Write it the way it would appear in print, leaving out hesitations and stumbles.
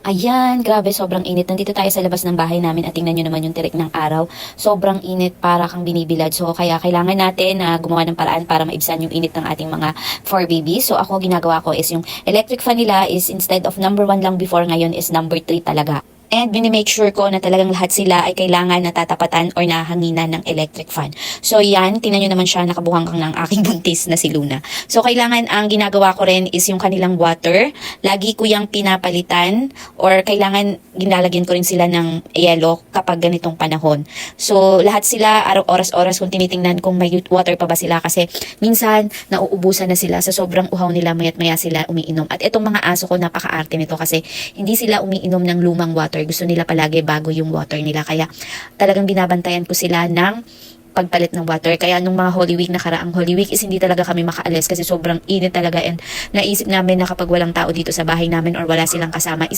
Ayan, grabe, sobrang init. Nandito tayo sa labas ng bahay namin at tingnan nyo naman yung tirik ng araw. Sobrang init, para kang binibilad. So, kaya kailangan natin na gumawa ng paraan para maibsan yung init ng ating mga fur babies. So, ako ginagawa ko is yung electric fan nila is instead of number 1 lang before, ngayon is number 3 talaga. And minimake sure ko na talagang lahat sila ay kailangan na tatapatan or nahanginan ng electric fan. So yan, tingnan nyo naman siya, nakabuhang ng aking buntis na si Luna. So kailangan, ang ginagawa ko rin is yung kanilang water. Lagi ko yung pinapalitan or kailangan ginlalagyan ko rin sila ng yelo kapag ganitong panahon. So lahat sila, oras-oras kung tinitingnan kung may water pa ba sila, kasi minsan nauubusan na sila sa sobrang uhaw nila, mayat maya sila umiinom. At itong mga aso ko, napaka-arte nito kasi hindi sila umiinom ng lumang water. Gusto nila palagi bago yung water nila. Kaya talagang binabantayan ko sila ng pagpalit ng water. Kaya nung mga Holy Week, nakaraang Holy Week is hindi talaga kami makaalis kasi sobrang init talaga, and naisip namin na kapag walang tao dito sa bahay namin or wala silang kasama is